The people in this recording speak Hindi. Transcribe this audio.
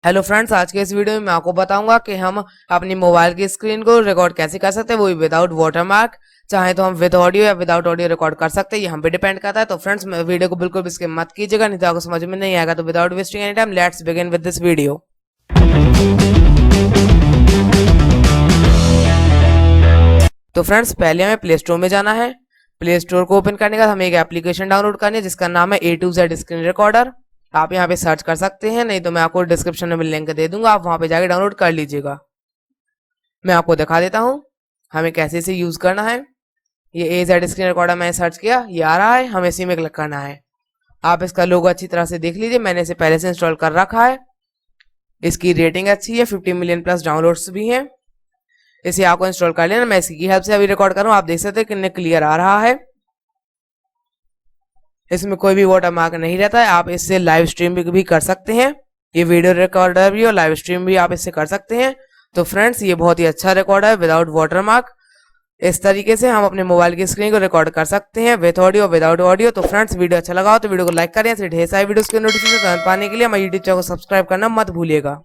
हेलो फ्रेंड्स, आज के इस वीडियो में मैं आपको बताऊंगा कि हम अपनी मोबाइल की स्क्रीन को रिकॉर्ड कैसे कर सकते हैं, वो भी विदाउट वाटरमार्क। चाहे तो हम विद ऑडियो या विदाउट ऑडियो रिकॉर्ड कर सकते हैं, ये हम पे डिपेंड करता है। तो फ्रेंड्स, वीडियो को बिल्कुल भी स्किप मत कीजिएगा, नहीं तो आपको समझ में नहीं आएगा। तो without wasting any time, let's begin with this video. तो फ्रेंड्स, पहले हमें प्ले स्टोर में जाना है। प्ले स्टोर को ओपन करने के बाद हमें एक एप्लीकेशन डाउनलोड करनी है जिसका नाम है A2Z स्क्रीन रिकॉर्डर। आप यहाँ पे सर्च कर सकते हैं, नहीं तो मैं आपको डिस्क्रिप्शन में लिंक दे दूंगा, आप वहां पे जाके डाउनलोड कर लीजिएगा। मैं आपको दिखा देता हूँ हमें कैसे इसे यूज करना है। ये AZ स्क्रीन रिकॉर्डर मैंने सर्च किया, ये आ रहा है, हमें इसी में क्लिक करना है। आप इसका लोगो अच्छी तरह से देख लीजिए, मैंने इसे पहले से इंस्टॉल कर रखा है। इसकी रेटिंग अच्छी है, 50 मिलियन प्लस डाउनलोड्स भी हैं। इसे आपको इंस्टॉल कर लेना। मैं इसकी हेल्प से अभी रिकॉर्ड कर रहा हूँ, आप देख सकते हैं कितने क्लियर आ रहा है। इसमें कोई भी वाटरमार्क नहीं रहता है। आप इससे लाइव स्ट्रीम भी कर सकते हैं। ये वीडियो रिकॉर्डर भी और लाइव स्ट्रीम भी आप इससे कर सकते हैं। तो फ्रेंड्स, ये बहुत ही अच्छा रिकॉर्ड है विदाउट वाटरमार्क। इस तरीके से हम अपने मोबाइल की स्क्रीन को रिकॉर्ड कर सकते हैं विद ऑडियो विदाउट ऑडियो। तो फ्रेंड्स, वीडियो अच्छा लगा हो तो वीडियो को लाइक करें। ऐसे ढेर सारी वीडियोस के नोटिफिकेशन पाने के लिए हमारे यूट्यूब चैनल को सब्सक्राइब करना मत भूलिएगा।